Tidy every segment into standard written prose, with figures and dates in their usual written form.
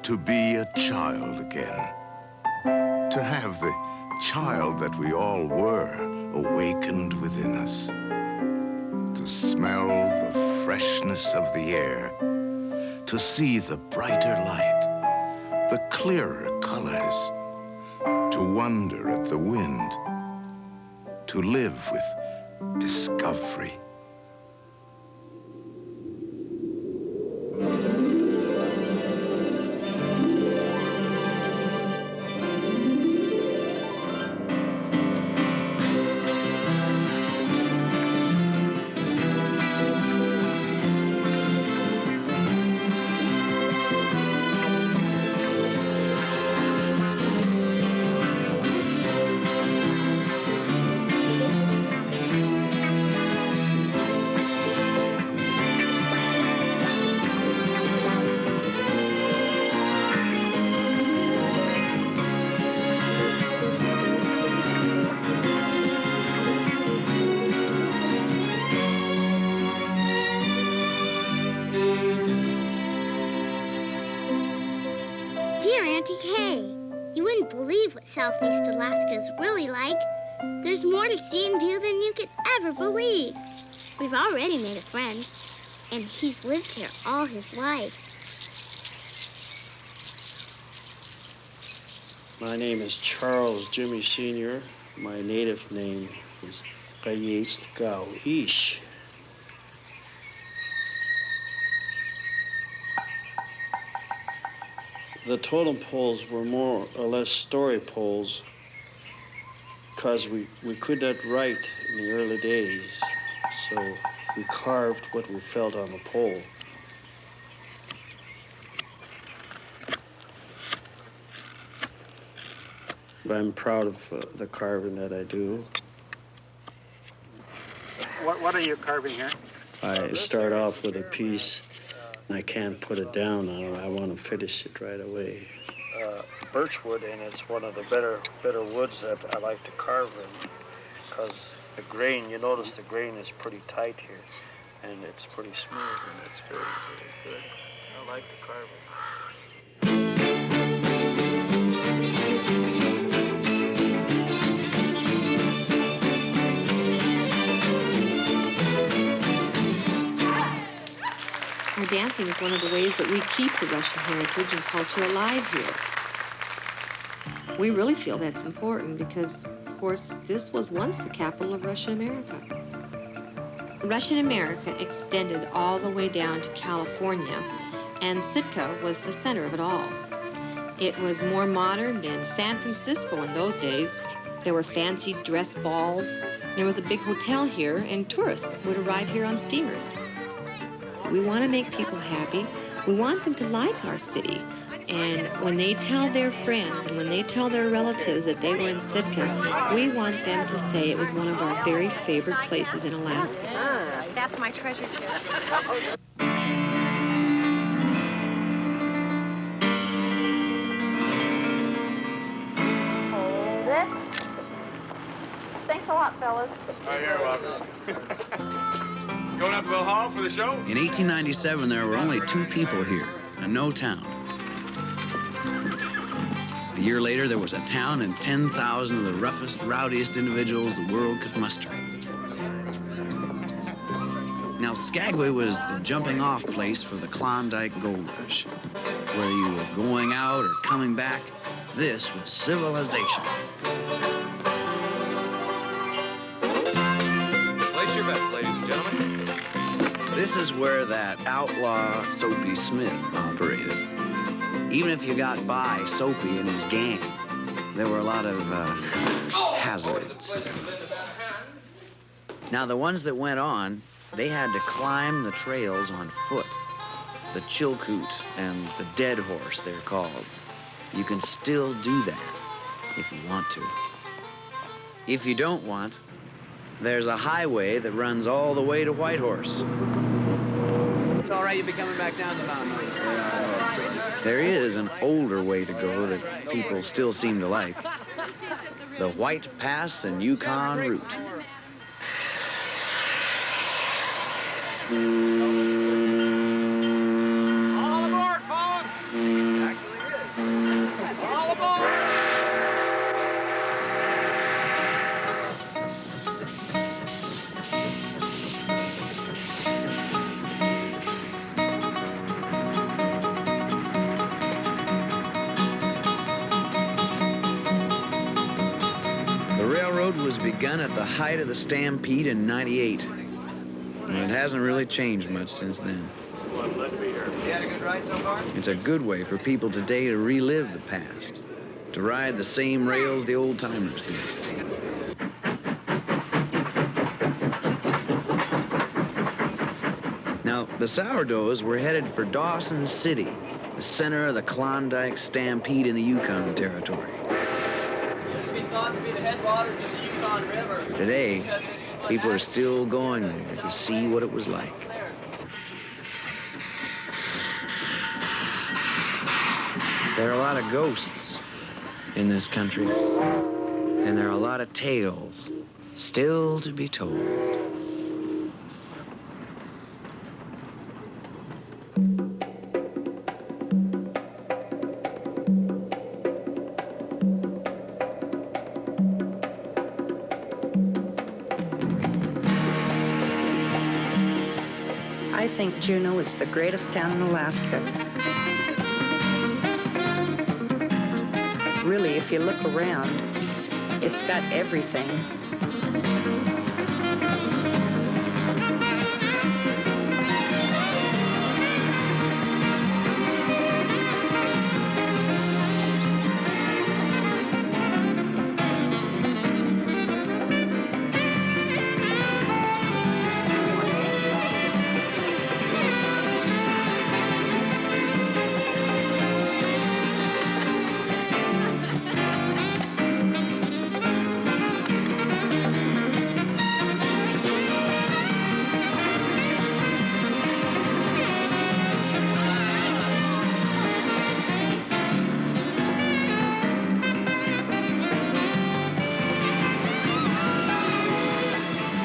to be a child again. To have the child that we all were awakened within us. To smell the freshness of the air. To see the brighter light, the clearer colors. To wonder at the wind. To live with discovery. Dear Auntie Kay, you wouldn't believe what Southeast Alaska is really like. There's more to see and do than you could ever believe. We've already made a friend, and he's lived here all his life. My name is Charles Jimmy Sr. My native name is Gayes Gao Ish. The totem poles were more or less story poles because we could not write in the early days, so we carved what we felt on the pole. But I'm proud of the carving that I do. What are you carving here? I start off with a piece, and I can't put it down. I want to finish it right away. Birchwood, and it's one of the better woods that I like to carve in, because the grain, you notice the grain is pretty tight here, and it's pretty smooth, and it's very good. I like to carve it. Dancing is one of the ways that we keep the Russian heritage and culture alive here. We really feel that's important because, of course, this was once the capital of Russian America. Russian America extended all the way down to California, and Sitka was the center of it all. It was more modern than San Francisco in those days. There were fancy dress balls. There was a big hotel here, and tourists would arrive here on steamers. We want to make people happy. We want them to like our city. And when they tell their friends and when they tell their relatives that they were in Sitka, we want them to say it was one of our very favorite places in Alaska. That's my treasure chest. Hold it. Thanks a lot, fellas. Oh, you're welcome. Going up to the hall for the show? In 1897, there were only 2 people here, and no town. A year later, there was a town and 10,000 of the roughest, rowdiest individuals the world could muster. Now, Skagway was the jumping-off place for the Klondike Gold Rush. Whether you were going out or coming back, this was civilization. Place your bets, ladies and gentlemen. This is where that outlaw Soapy Smith operated. Even if you got by Soapy and his gang, there were a lot of hazards. Now, the ones that went on, they had to climb the trails on foot. The Chilkoot and the Dead Horse, they're called. You can still do that if you want to. If you don't want, there's a highway that runs all the way to Whitehorse. It's all right, you'll be coming back down the mountain. There is an older way to go that people still seem to like. The White Pass and Yukon route. All aboard, folks! Actually, road was begun at the height of the stampede in '98. And it hasn't really changed much since then. You had a good ride so far? It's a good way for people today to relive the past, to ride the same rails the old timers did. Now, the Sourdoughs were headed for Dawson City, the center of the Klondike Stampede in the Yukon Territory. Used to be thought to be the headwaters of the Yukon River. Today, people are still going there to see what it was like. There are a lot of ghosts in this country, and there are a lot of tales still to be told. I think Juneau is the greatest town in Alaska. Really, if you look around, it's got everything.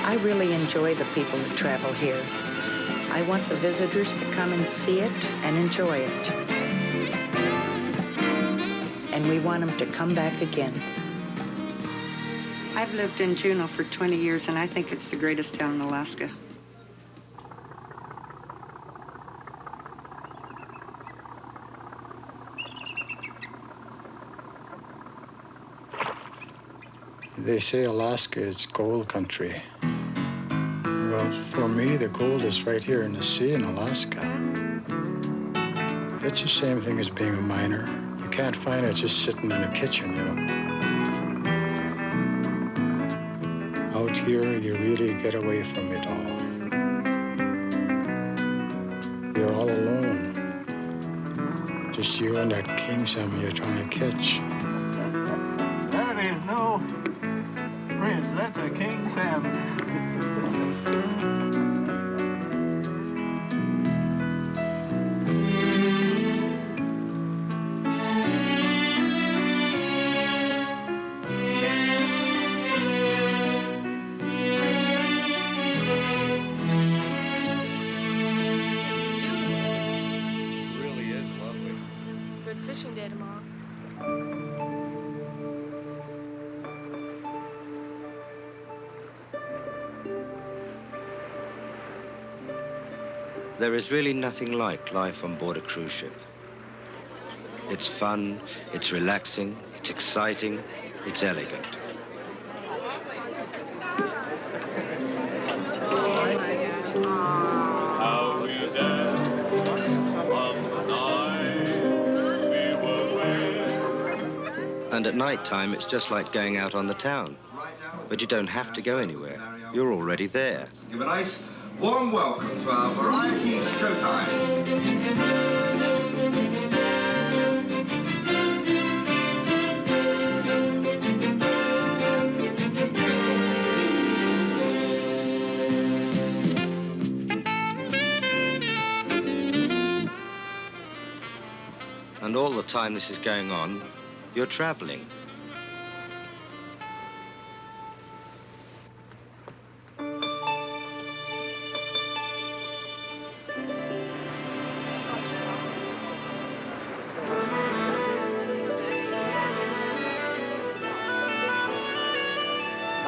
I really enjoy the people that travel here. I want the visitors to come and see it and enjoy it. And we want them to come back again. I've lived in Juneau for 20 years, and I think it's the greatest town in Alaska. They say Alaska is gold country. Well, for me, the gold is right here in the sea in Alaska. It's the same thing as being a miner. You can't find it just sitting in a kitchen, you know. Out here, you really get away from it all. You're all alone. Just you and that king salmon you're trying to catch. That is no prince, that's a king salmon. Really is lovely. Good fishing day tomorrow. There is really nothing like life on board a cruise ship. It's fun, it's relaxing, it's exciting, it's elegant. How we danced on the night we were wed. And at night time, it's just like going out on the town. But you don't have to go anywhere. You're already there. Give a nice warm welcome to our variety showtime. And all the time this is going on, you're traveling.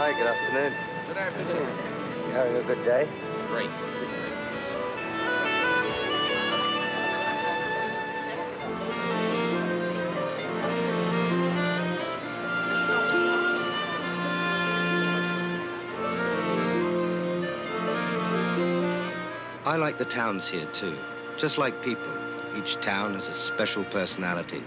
Hi, good afternoon. Good afternoon. You having a good day? Great. I like the towns here, too. Just like people, each town has a special personality.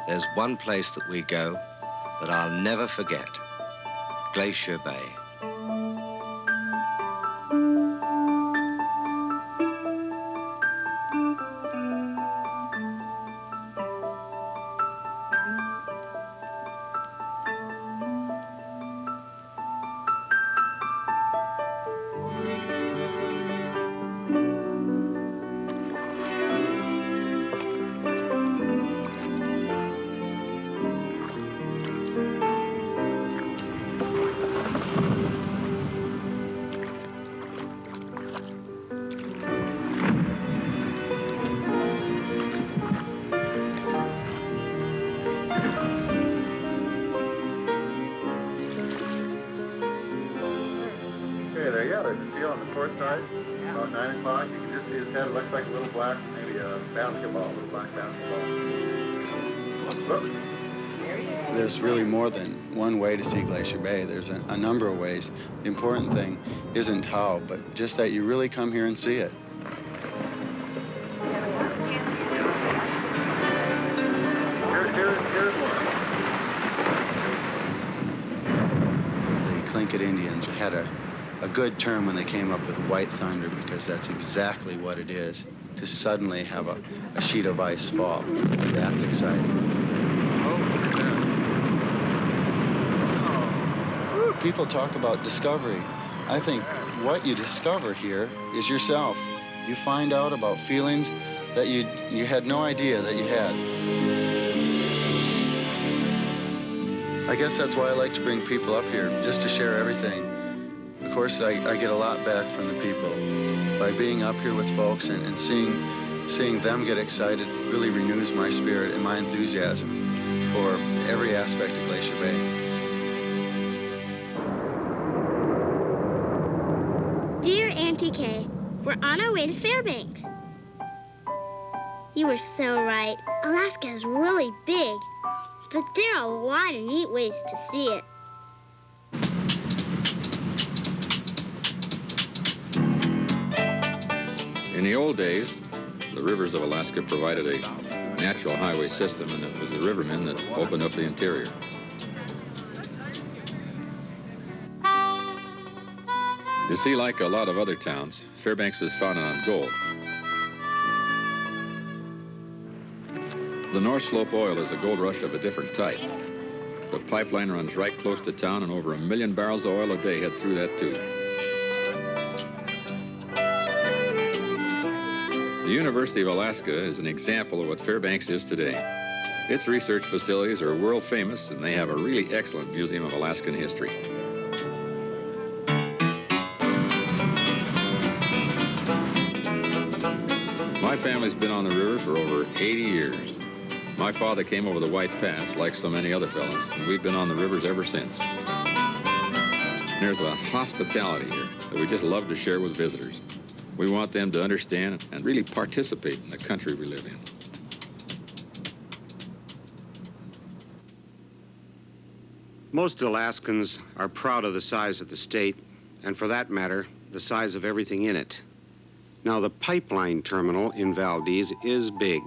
There's one place that we go that I'll never forget, Glacier Bay. There, yeah, there's a deal on the port side. About 9 o'clock, you can just see his head. It looks like a little black, maybe a basketball, a little black basketball. Whoops. There's really more than one way to see Glacier Bay. There's a number of ways. The important thing isn't how, but just that you really come here and see it. Here's one. The Tlingit Indians had a good term when they came up with white thunder, because that's exactly what it is, to suddenly have a sheet of ice fall. That's exciting. People talk about discovery. I think what you discover here is yourself. You find out about feelings that you had no idea that you had. I guess that's why I like to bring people up here, just to share everything. Of course, I get a lot back from the people. By being up here with folks and seeing them get excited really renews my spirit and my enthusiasm for every aspect of Glacier Bay. Dear Auntie Kay, we're on our way to Fairbanks. You were so right. Alaska is really big, but there are a lot of neat ways to see it. In the old days, the rivers of Alaska provided a natural highway system, and it was the rivermen that opened up the interior. You see, like a lot of other towns, Fairbanks was founded on gold. The North Slope oil is a gold rush of a different type. The pipeline runs right close to town, and over 1 million barrels of oil a day head through that tube. The University of Alaska is an example of what Fairbanks is today. Its research facilities are world famous, and they have a really excellent museum of Alaskan history. My family's been on the river for over 80 years. My father came over the White Pass, like so many other fellas, and we've been on the rivers ever since. There's a hospitality here that we just love to share with visitors. We want them to understand and really participate in the country we live in. Most Alaskans are proud of the size of the state, and for that matter, the size of everything in it. Now, the pipeline terminal in Valdez is big.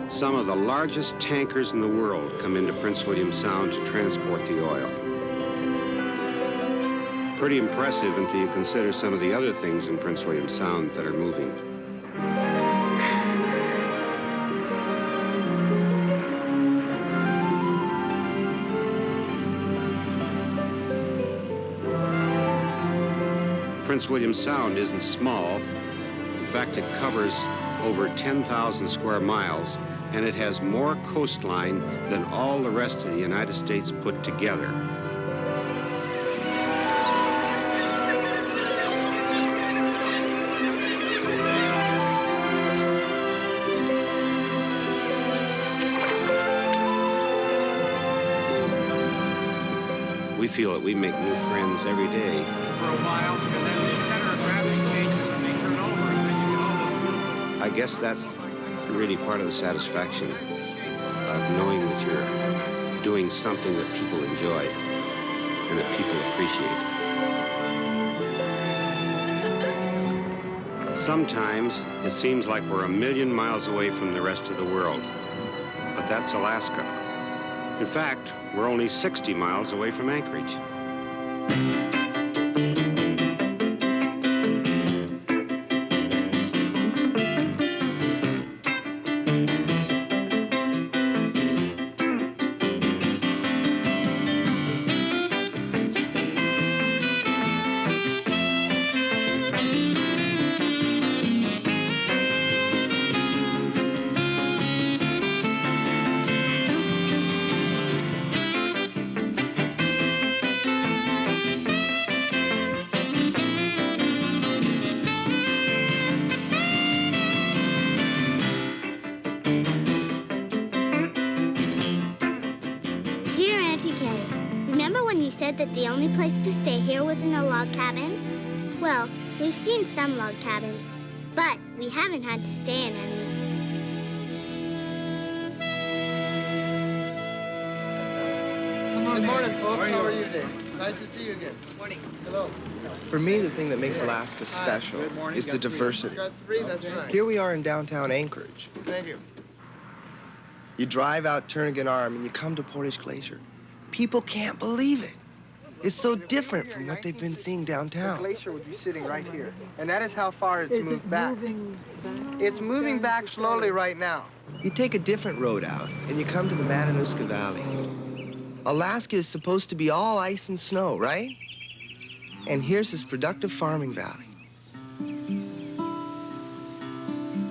Some of the largest tankers in the world come into Prince William Sound to transport the oil. Pretty impressive until you consider some of the other things in Prince William Sound that are moving. Prince William Sound isn't small. In fact, it covers over 10,000 square miles, and it has more coastline than all the rest of the United States put together. We feel that we make new friends every day. For a while, and then the center of gravity changes and they turn over, and then you get all those. I guess that's really part of the satisfaction of knowing that you're doing something that people enjoy and that people appreciate. Sometimes it seems like we're 1,000,000 miles away from the rest of the world, but that's Alaska. In fact, we're only 60 miles away from Anchorage. Dear Auntie Kay, remember when you said that the only place to stay here was in a log cabin? Well, we've seen some log cabins, but we haven't had to stay in any. Good morning, folks. How are you today? Nice to see you again. Morning. Hello. For me, the thing that makes Alaska special is the diversity. Got three, that's right. Here we are in downtown Anchorage. Thank you. You drive out Turnagain Arm and you come to Portage Glacier. People can't believe it. It's so different from what they've been seeing The downtown. glacier would be sitting right here. And that is how far it's moved back. It's moving back slowly right now. You take a different road out and you come to the Matanuska Valley. Alaska is supposed to be all ice and snow, right? And here's this productive farming valley.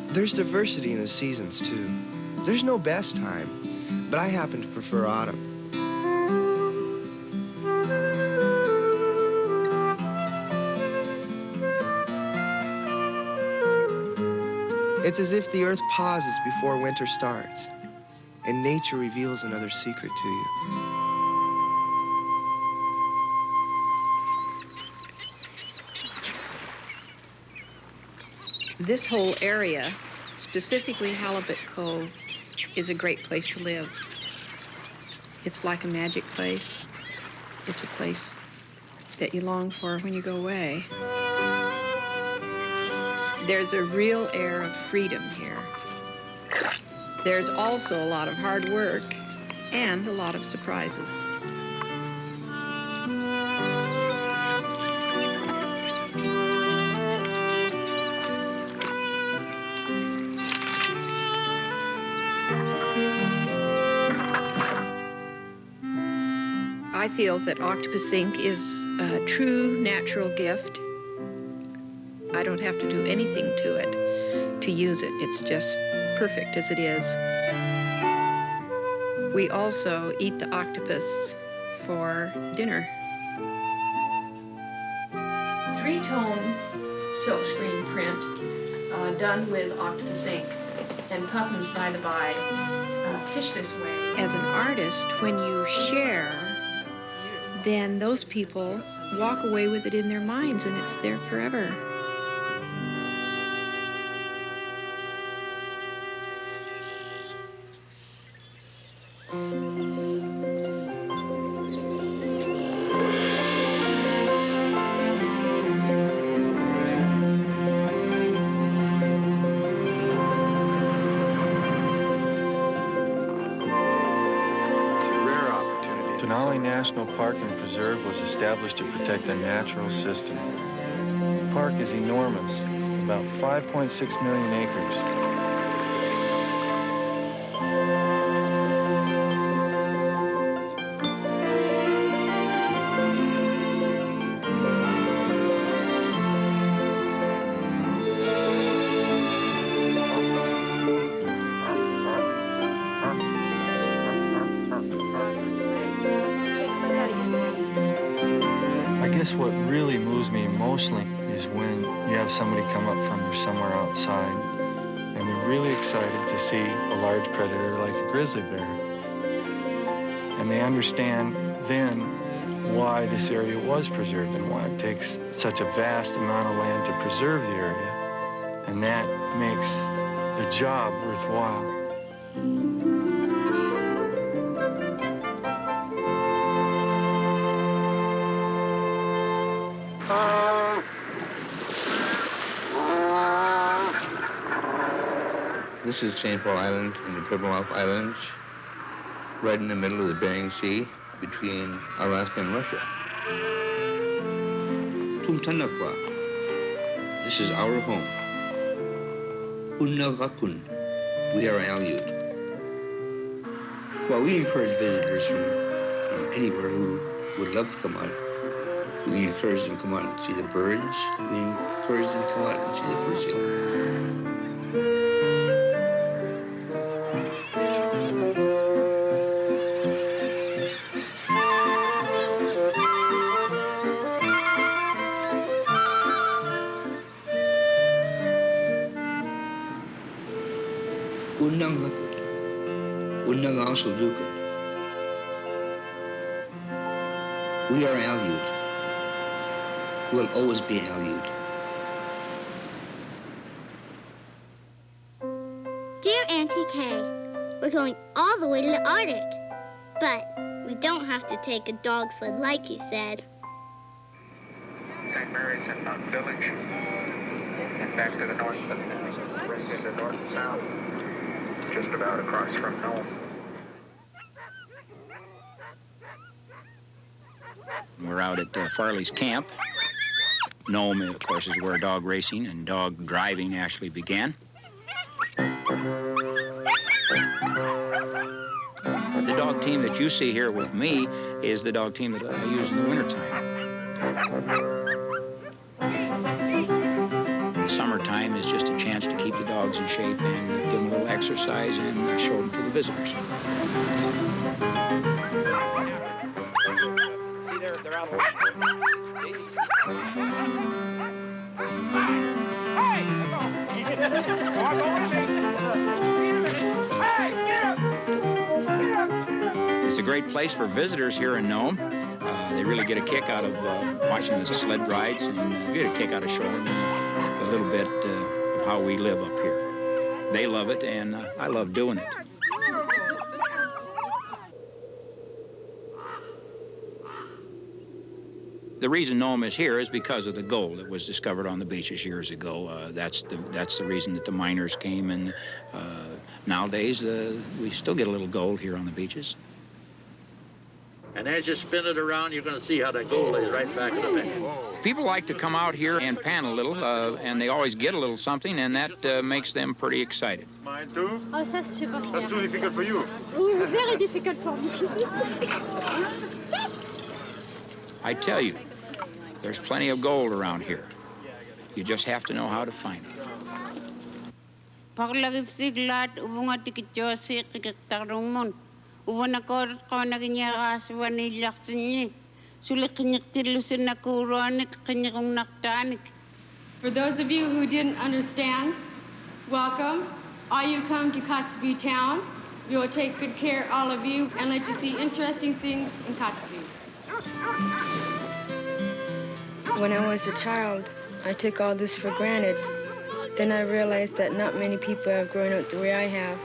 There's diversity in the seasons, too. There's no best time, but I happen to prefer autumn. It's as if the earth pauses before winter starts, and nature reveals another secret to you. This whole area, specifically Halibut Cove, is a great place to live. It's like a magic place. It's a place that you long for when you go away. There's a real air of freedom here. There's also a lot of hard work and a lot of surprises. I feel that octopus ink is a true natural gift. I don't have to do anything to it to use it. It's just perfect as it is. We also eat the octopus for dinner. 3-tone silkscreen print done with octopus ink. And puffins, by the by, fish this way. As an artist, when you share, then those people walk away with it in their minds and it's there forever. It's a rare opportunity Denali National Park and Preserve was established to protect a natural system. The park is enormous, about 5.6 million acres. I guess what really moves me emotionally is when you have somebody come up from somewhere outside and they're really excited to see a large predator like a grizzly bear. And they understand then why this area was preserved and why it takes such a vast amount of land to preserve the area. And that makes the job worthwhile. This is St. Paul Island in the Pribilof Islands, right in the middle of the Bering Sea between Alaska and Russia. Tumtanakwa. This is our home. Unnagakun. We are Aleut. Well, we encourage visitors from anywhere who would love to come out. We encourage them to come out and see the birds. We encourage them to come out and see the fur seal. Undang hakut, undang asal duka. We are Aleut. We'll always be Aleut. Dear Auntie Kay, we're going all the way to the Arctic. But we don't have to take a dog sled like you said. St. Mary's and Mountain Village. And back to the north, and right into north and south. Just about across from Nome. We're out at Farley's camp. Nome, of course, is where dog racing and dog driving actually began. The dog team that you see here with me is the dog team that I use in the wintertime. Summertime is just a chance to keep the dogs in shape and give them a little exercise and show them to the visitors. See, they're out of line. It's a great place for visitors here in Nome. They really get a kick out of watching the sled rides and get a kick out of showing them a little bit of how we live up here. They love it, and I love doing it. The reason Nome is here is because of the gold that was discovered on the beaches years ago. That's the reason that the miners came, and nowadays we still get a little gold here on the beaches. And as you spin it around, you're going to see how that gold lays right back in the bank. People like to come out here and pan a little, and they always get a little something, and that makes them pretty excited. Mine too? Oh, ça, je sais pas. That's too difficult for you. Very difficult for me. I tell you, there's plenty of gold around here. You just have to know how to find it. For those of you who didn't understand, welcome. All you come to Kotzebue town. We will take good care of all of you and let you see interesting things in Kotzebue. When I was a child, I took all this for granted. Then I realized that not many people have grown up the way I have.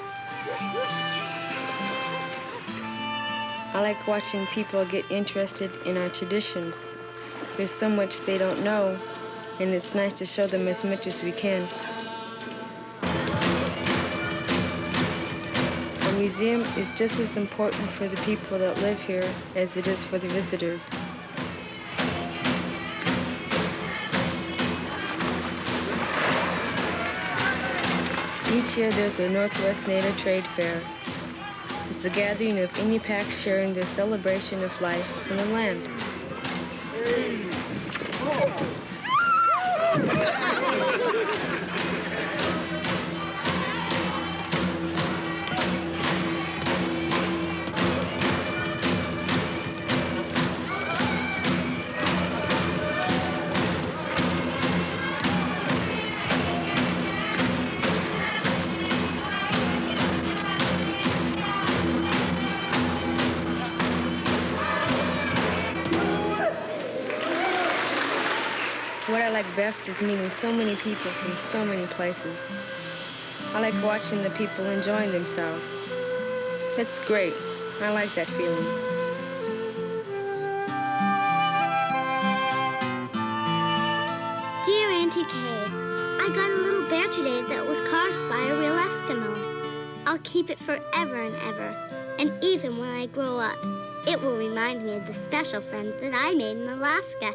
I like watching people get interested in our traditions. There's so much they don't know, and it's nice to show them as much as we can. I'm museum is just as important for the people that live here as it is for the visitors. Each year there's the Northwest Native Trade Fair. It's a gathering of Inupiaq sharing their celebration of life on the land. What I like best is meeting so many people from so many places. I like watching the people enjoying themselves. It's great. I like that feeling. Dear Auntie Kay, I got a little bear today that was carved by a real Eskimo. I'll keep it forever and ever. And even when I grow up, it will remind me of the special friends that I made in Alaska.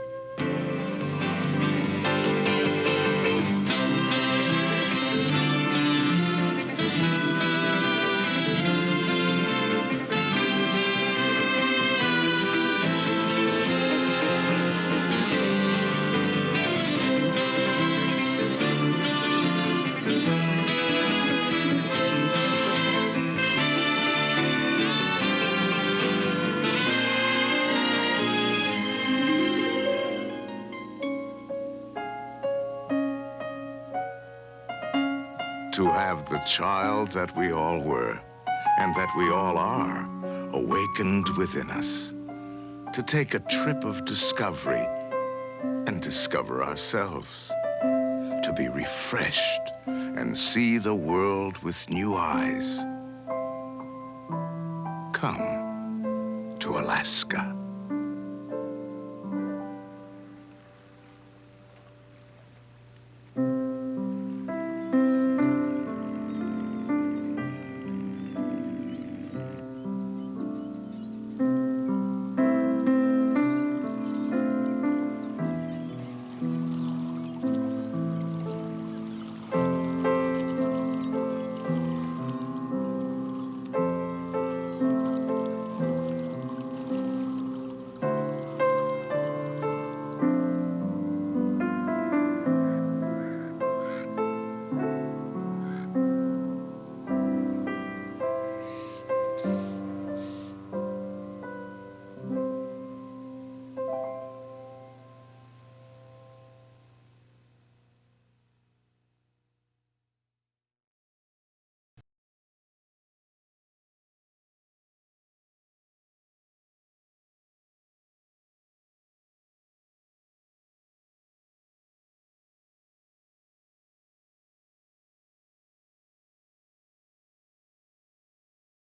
To have the child that we all were, and that we all are, awakened within us. To take a trip of discovery and discover ourselves. To be refreshed and see the world with new eyes. Come to Alaska.